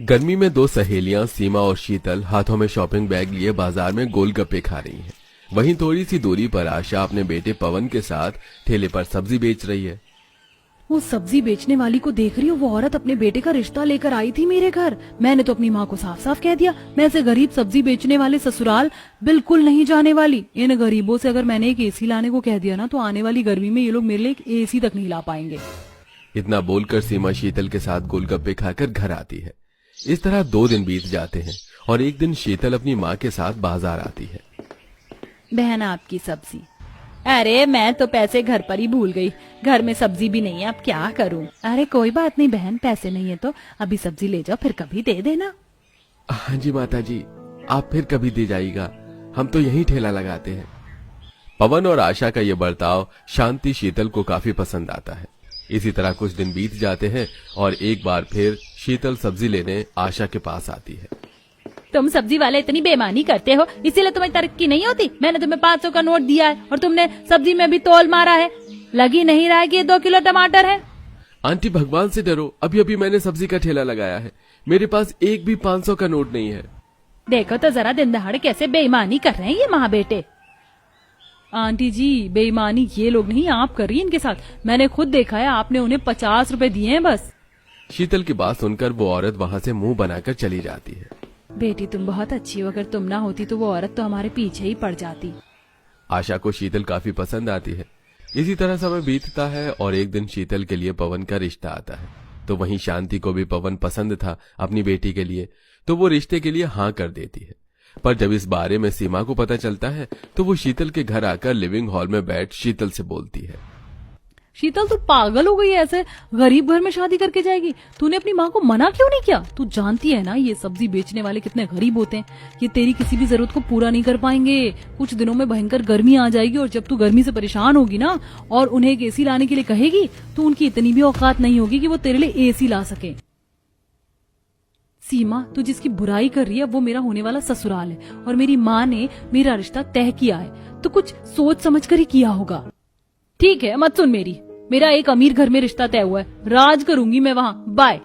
गर्मी में दो सहेलियां सीमा और शीतल हाथों में शॉपिंग बैग लिए बाजार में गोलगप्पे खा रही हैं। वहीं थोड़ी सी दूरी पर आशा अपने बेटे पवन के साथ ठेले पर सब्जी बेच रही है। वो सब्जी बेचने वाली को देख रही हो, वो औरत अपने बेटे का रिश्ता लेकर आई थी मेरे घर। मैंने तो अपनी माँ को साफ साफ कह दिया, मैं ऐसे गरीब सब्जी बेचने वाले ससुराल बिल्कुल नहीं जाने वाली। इन गरीबों से अगर मैंने एक एसी लाने को कह दिया ना, तो आने वाली गर्मी में ये लोग मेरे लिए एक एसी तक नहीं ला पाएंगे। इतना बोलकर सीमा शीतल के साथ गोलगप्पे खाकर घर आती है। इस तरह 2 दिन बीत जाते हैं और एक दिन शीतल अपनी माँ के साथ बाजार आती है। बहन, आपकी सब्जी। अरे मैं तो पैसे घर पर ही भूल गई, घर में सब्जी भी नहीं है, अब क्या करूं। अरे कोई बात नहीं बहन, पैसे नहीं है तो अभी सब्जी ले जाओ, फिर कभी दे देना। हाँ जी माता जी, आप फिर कभी दे जाइएगा, हम तो यही ठेला लगाते हैं। पवन और आशा का ये बर्ताव शांति शीतल को काफी पसंद आता है। इसी तरह कुछ दिन बीत जाते हैं और एक बार फिर शीतल सब्जी लेने आशा के पास आती है। तुम सब्जी वाले इतनी बेईमानी करते हो, इसीलिए तुम्हें तरक्की नहीं होती। मैंने तुम्हें 500 का नोट दिया है और तुमने सब्जी में भी तोल मारा है। लगी नहीं रहा है कि ये 2 किलो टमाटर है। आंटी भगवान से डरो, अभी अभी मैंने सब्जी का ठेला लगाया है, मेरे पास एक भी 500 का नोट नहीं है। देखो तो जरा दिन दहाड़े कैसे बेईमानी कर रहे हैं ये माँ बेटे। आंटी जी, बेईमानी ये लोग नहीं, आप कर रही हैं इनके साथ। मैंने खुद देखा है, आपने उन्हें 50 रुपए दिए हैं बस। शीतल की बात सुनकर वो औरत वहाँ से मुंह बनाकर चली जाती है। बेटी तुम बहुत अच्छी हो, अगर तुम ना होती तो वो औरत तो हमारे पीछे ही पड़ जाती। आशा को शीतल काफी पसंद आती है। इसी तरह समय बीतता है और एक दिन शीतल के लिए पवन का रिश्ता आता है। तो वहीं शांति को भी पवन पसंद था अपनी बेटी के लिए, तो वो रिश्ते के लिए हाँ कर देती है। पर जब इस बारे में सीमा को पता चलता है तो वो शीतल के घर आकर लिविंग हॉल में बैठ शीतल से बोलती है, शीतल तू पागल हो गई है, ऐसे गरीब घर में शादी करके जाएगी? तूने अपनी माँ को मना क्यों नहीं किया? तू जानती है ना ये सब्जी बेचने वाले कितने गरीब होते हैं, ये तेरी किसी भी जरूरत को पूरा नहीं कर पाएंगे। कुछ दिनों में भयंकर गर्मी आ जाएगी और जब तू गर्मी से परेशान होगी ना और उन्हें एक एसी लाने के लिए कहेगी तो उनकी इतनी भी औकात नहीं होगी कि वो तेरे लिए एसी ला सके। सीमा, तू जिसकी बुराई कर रही है वो मेरा होने वाला ससुराल है और मेरी माँ ने मेरा रिश्ता तय किया है, तो कुछ सोच समझ कर ही किया होगा। ठीक है, मत सुन मेरा एक अमीर घर में रिश्ता तय हुआ है, राज करूंगी मैं वहाँ, बाय।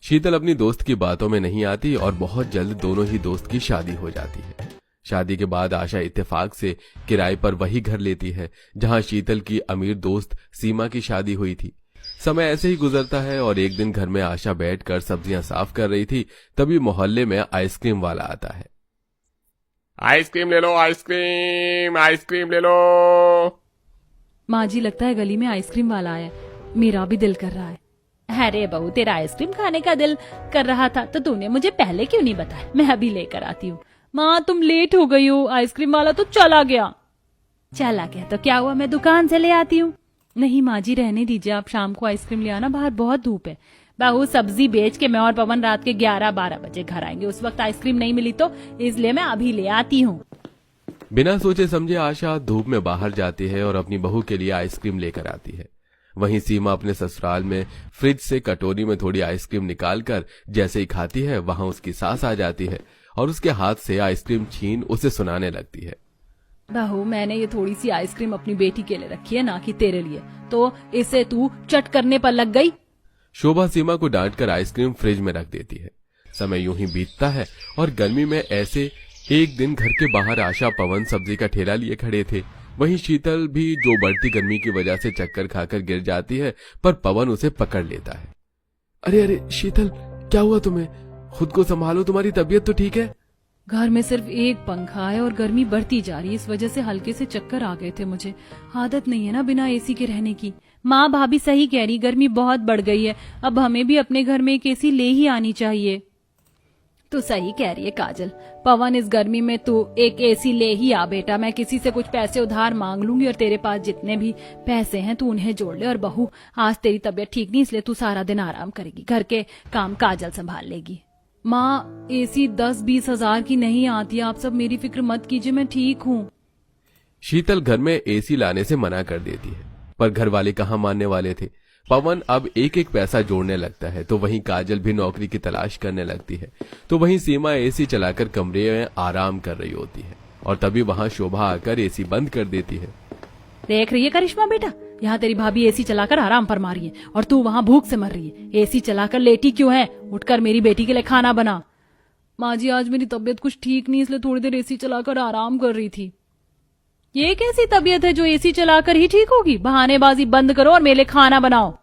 शीतल अपनी दोस्त की बातों में नहीं आती और बहुत जल्द दोनों ही दोस्त की शादी हो जाती है। शादी के बाद आशा इत्तेफाक से किराए पर वही घर लेती है जहाँ शीतल की अमीर दोस्त सीमा की शादी हुई थी। समय ऐसे ही गुजरता है और एक दिन घर में आशा बैठकर सब्जियां साफ कर रही थी, तभी मोहल्ले में आइसक्रीम वाला आता है। आइसक्रीम ले लो, आइसक्रीम ले लो। माँ जी, लगता है गली में आइसक्रीम वाला आया, मेरा भी दिल कर रहा है। अरे बहू, तेरा आइसक्रीम खाने का दिल कर रहा था तो तूने मुझे पहले क्यों नहीं बताया? मैं अभी लेकर आती हूँ। माँ तुम लेट हो गई हो, आइसक्रीम वाला तो चला गया। चला गया तो क्या हुआ, मैं दुकान से ले आती हूँ। नहीं माँ जी, रहने दीजिए, आप शाम को आइसक्रीम ले आना, बाहर बहुत धूप है। बहू, सब्जी बेच के मैं और पवन रात के 11-12 बजे घर आएंगे, उस वक्त आइसक्रीम नहीं मिली तो इसलिए मैं अभी ले आती हूँ। बिना सोचे समझे आशा धूप में बाहर जाती है और अपनी बहू के लिए आइसक्रीम लेकर आती है। वहीं सीमा अपने ससुराल में फ्रिज से कटोरी में थोड़ी आइसक्रीम निकालकर जैसे ही खाती है, वहां उसकी सास आ जाती है और उसके हाथ से आइसक्रीम छीन उसे सुनाने लगती है। बहू, मैंने ये थोड़ी सी आइसक्रीम अपनी बेटी के लिए रखी है, ना कि तेरे लिए, तो इसे तू चट करने पर लग गई। शोभा सीमा को डांटकर आइसक्रीम फ्रिज में रख देती है। समय यूं ही बीतता है और गर्मी में ऐसे एक दिन घर के बाहर आशा पवन सब्जी का ठेला लिए खड़े थे। वहीं शीतल भी, जो बढ़ती गर्मी की वजह से चक्कर खाकर गिर जाती है, पर पवन उसे पकड़ लेता है। अरे अरे शीतल, क्या हुआ तुम्हें? खुद को संभालो, तुम्हारी तबीयत तो ठीक है? घर में सिर्फ एक पंखा है और गर्मी बढ़ती जा रही है, इस वजह से हल्के से चक्कर आ गए थे मुझे। आदत नहीं है ना बिना एसी के रहने की। माँ भाभी सही कह रही, गर्मी बहुत बढ़ गई है, अब हमें भी अपने घर में एक एसी ले ही आनी चाहिए। तू सही कह रही है काजल, पवन इस गर्मी में तू एक एसी ले ही आ बेटा। मैं किसी से कुछ पैसे उधार मांग लूंगी और तेरे पास जितने भी पैसे हैं तू उन्हें जोड़ ले। और बहू, आज तेरी तबीयत ठीक नहीं, इसलिए तू सारा दिन आराम करेगी, घर के काम काजल संभाल लेगी। माँ, एसी 10-20 हजार की नहीं आती, आप सब मेरी फिक्र मत कीजिए, मैं ठीक हूँ। शीतल घर में एसी लाने से मना कर देती है, पर घर वाले कहाँ मानने वाले थे। पवन अब एक एक पैसा जोड़ने लगता है, तो वहीं काजल भी नौकरी की तलाश करने लगती है। तो वहीं सीमा एसी चलाकर कमरे में आराम कर रही होती है और तभी वहां शोभा आकर एसी बंद कर देती है। देख रही है करिश्मा बेटा, यहाँ तेरी भाभी एसी चलाकर आराम फरमा रही है और तू वहाँ भूख से मर रही है। एसी चलाकर लेटी क्यों है? उठकर मेरी बेटी के लिए खाना बना। माँ जी आज मेरी तबीयत कुछ ठीक नहीं, इसलिए थोड़ी देर एसी चलाकर आराम कर रही थी। ये कैसी तबीयत है जो एसी चलाकर ही ठीक होगी? बहानेबाजी बंद करो और मेरे लिए खाना बनाओ।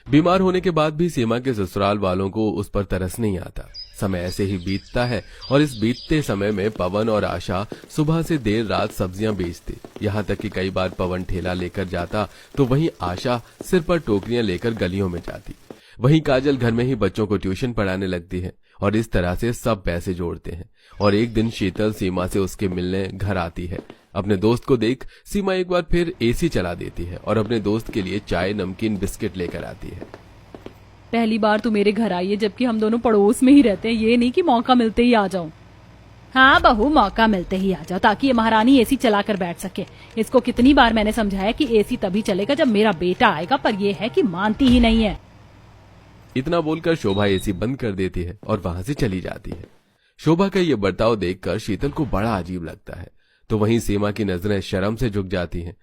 बीमार होने के बाद भी सीमा के ससुराल वालों को उस पर तरस नहीं आता। समय ऐसे ही बीतता है और इस बीतते समय में पवन और आशा सुबह से देर रात सब्जियां बेचती। यहाँ तक कि कई बार पवन ठेला लेकर जाता तो वहीं आशा सिर पर टोकरियां लेकर गलियों में जाती। वहीं काजल घर में ही बच्चों को ट्यूशन पढ़ाने लगती है और इस तरह से सब पैसे जोड़ते हैं। और एक दिन शीतल सीमा से उसके मिलने घर आती है। अपने दोस्त को देख सीमा एक बार फिर एसी चला देती है और अपने दोस्त के लिए चाय, नमकीन, बिस्किट लेकर आती है। पहली बार तू मेरे घर आई है, जबकि हम दोनों पड़ोस में ही रहते हैं। ये नहीं कि मौका मिलते ही आ जाऊं। हाँ बहू, मौका मिलते ही आ जाओ ताकि ये महारानी एसी चलाकर बैठ सके। इसको कितनी बार मैंने समझाया कि एसी तभी चलेगा जब मेरा बेटा आएगा, पर यह है कि मानती ही नहीं है। इतना बोलकर शोभा एसी बंद कर देती है और वहां से चली जाती है। शोभा का ये बर्ताव देखकर शीतल को बड़ा अजीब लगता है, तो वहीं सीमा की नजरें शर्म से झुक जाती हैं।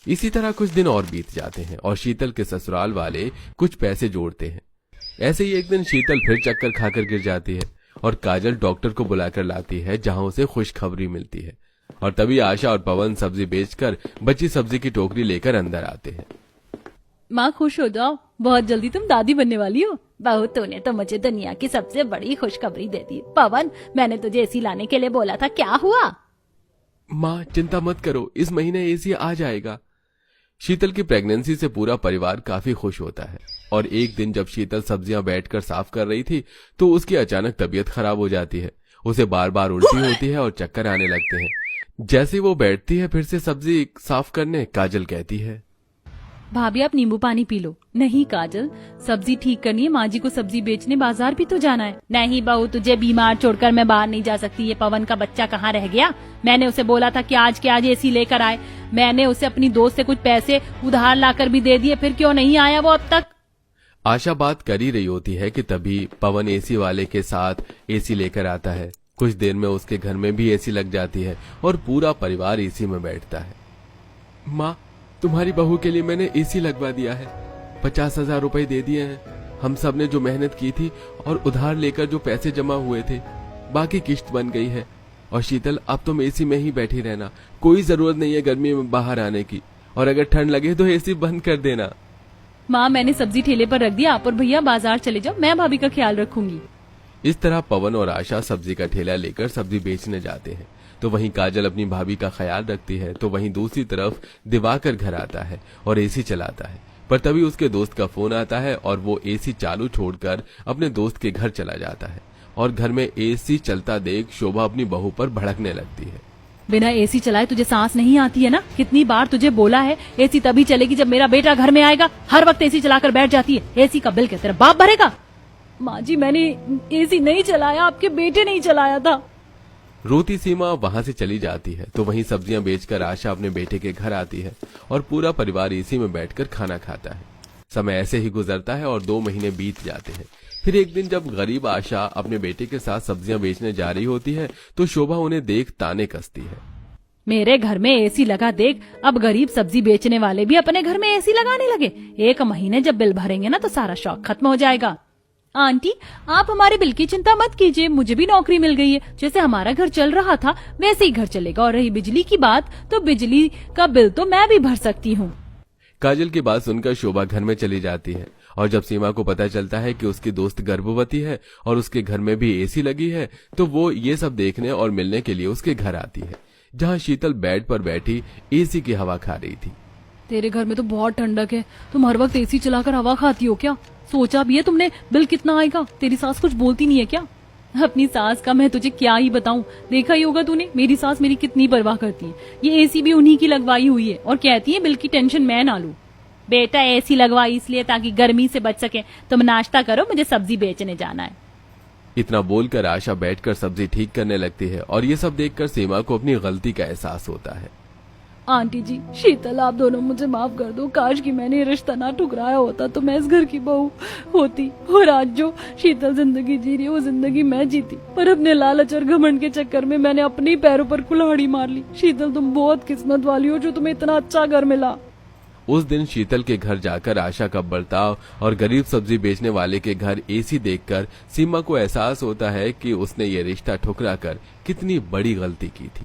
इसी तरह कुछ दिन और बीत जाते हैं और शीतल के ससुराल वाले कुछ पैसे जोड़ते हैं। ऐसे ही एक दिन शीतल फिर चक्कर खाकर गिर जाती है और काजल डॉक्टर को बुलाकर लाती है, जहां उसे खुशखबरी मिलती है। और तभी आशा और पवन सब्जी बेचकर बची सब्जी की टोकरी लेकर अंदर आते हैं। माँ खुश हो जाओ, बहुत जल्दी तुम दादी बनने वाली हो। बहू तूने तो मुझे दुनिया की सबसे बड़ी खुशखबरी दे दी। पवन, मैंने तुझे एसी लाने के लिए बोला था, क्या हुआ? माँ चिंता मत करो, इस महीने एसी आ जाएगा। शीतल की प्रेगनेंसी से पूरा परिवार काफी खुश होता है। और एक दिन जब शीतल सब्जियां बैठकर साफ कर रही थी तो उसकी अचानक तबीयत खराब हो जाती है। उसे बार बार उल्टी होती है और चक्कर आने लगते हैं। जैसे वो बैठती है फिर से सब्जी साफ करने, काजल कहती है, भाभी आप नींबू पानी पी लो। नहीं काजल, सब्जी ठीक करनी है, माँ जी को सब्जी बेचने बाजार भी तो जाना है। नहीं बहू, तुझे बीमार छोड़कर मैं बाहर नहीं जा सकती। ये पवन का बच्चा कहाँ रह गया? मैंने उसे बोला था कि आज के आज एसी लेकर आए। मैंने उसे अपनी दोस्त से कुछ पैसे उधार लाकर भी दे दिए, फिर क्यों नहीं आया वो अब तक? आशा बात कर ही रही होती है कि तभी पवन एसी वाले के साथ एसी लेकर आता है। कुछ देर में उसके घर में भी एसी लग जाती है और पूरा परिवार एसी में बैठता है। माँ, तुम्हारी बहू के लिए मैंने एसी लगवा दिया है। 50,000 रुपए दे दिए हैं। हम सब ने जो मेहनत की थी और उधार लेकर जो पैसे जमा हुए थे, बाकी किश्त बन गई है। और शीतल, अब तुम एसी में ही बैठी रहना, कोई जरूरत नहीं है गर्मी में बाहर आने की। और अगर ठंड लगे तो एसी बंद कर देना। माँ, मैंने सब्जी ठेले पर रख दिया, आप और भैया बाजार चले जाओ, मैं भाभी का ख्याल रखूंगी। इस तरह पवन और आशा सब्जी का ठेला लेकर सब्जी बेचने जाते हैं। तो वहीं काजल अपनी भाभी का ख्याल रखती है। तो वहीं दूसरी तरफ दिवाकर घर आता है और एसी चलाता है। पर तभी उसके दोस्त का फोन आता है और वो एसी चालू छोड़कर अपने दोस्त के घर चला जाता है। और घर में एसी चलता देख शोभा अपनी बहू पर भड़कने लगती है। बिना एसी चलाए तुझे सांस नहीं आती है ना? कितनी बार तुझे बोला है एसी तभी चलेगी जब मेरा बेटा घर में आएगा। हर वक्त एसी चलाकर बैठ जाती है। एसी का बिल क्या तेरा बाप भरेगा? माँ जी, मैंने एसी नहीं चलाया, आपके बेटे नहीं चलाया था। रोती सीमा वहां से चली जाती है। तो वहीं सब्जियां बेचकर आशा अपने बेटे के घर आती है और पूरा परिवार एसी में बैठकर खाना खाता है। समय ऐसे ही गुजरता है और 2 महीने बीत जाते हैं। फिर एक दिन जब गरीब आशा अपने बेटे के साथ सब्जियां बेचने जा रही होती है तो शोभा उन्हें देख ताने कसती है। मेरे घर में एसी लगा देख, अब गरीब सब्जी बेचने वाले भी अपने घर में एसी लगाने लगे। 1 महीने जब बिल भरेंगे ना तो सारा शौक खत्म हो जाएगा। आंटी, आप हमारे बिल की चिंता मत कीजिए, मुझे भी नौकरी मिल गई है। जैसे हमारा घर चल रहा था वैसे ही घर चलेगा। और रही बिजली की बात, तो बिजली का बिल तो मैं भी भर सकती हूँ। काजल की बात सुनकर शोभा घर में चली जाती है। और जब सीमा को पता चलता है कि उसकी दोस्त गर्भवती है और उसके घर में भी एसी लगी है, तो वो ये सब देखने और मिलने के लिए उसके घर आती है, जहाँ शीतल बेड पर बैठी एसी की हवा खा रही थी। तेरे घर में तो बहुत ठंडक है, तुम हर वक्त एसी चलाकर हवा खाती हो क्या? सोचा भी है तुमने बिल कितना आएगा? तेरी सास कुछ बोलती नहीं है क्या? अपनी सास का मैं तुझे क्या ही बताऊं, देखा ही होगा तूने मेरी सास मेरी कितनी परवाह करती है। ये एसी भी उन्हीं की लगवाई हुई है और कहती है बिल की टेंशन मैं ना लूं। बेटा, एसी लगवाई इसलिए ताकि गर्मी से बच सके। तुम नाश्ता करो, मुझे सब्जी बेचने जाना है। इतना बोलकर आशा बैठकर सब्जी ठीक करने लगती है और ये सब देखकर सीमा को अपनी गलती का एहसास होता है। आंटी जी, शीतल, आप दोनों मुझे माफ कर दो। काश कि मैंने ये रिश्ता ना ठुकराया होता तो मैं इस घर की बहू होती। और आज जो शीतल जिंदगी जी रही है वो जिंदगी मैं जीती। पर अपने लालच और घमंड के चक्कर में मैंने अपने पैरों पर कुल्हाड़ी मार ली। शीतल, तुम बहुत किस्मत वाली हो जो तुम्हें इतना अच्छा घर मिला। उस दिन शीतल के घर जाकर आशा का बर्ताव और गरीब सब्जी बेचने वाले के घर एसी देखकर सीमा को एहसास होता है कि उसने ये रिश्ता ठुकराकर कितनी बड़ी गलती की थी।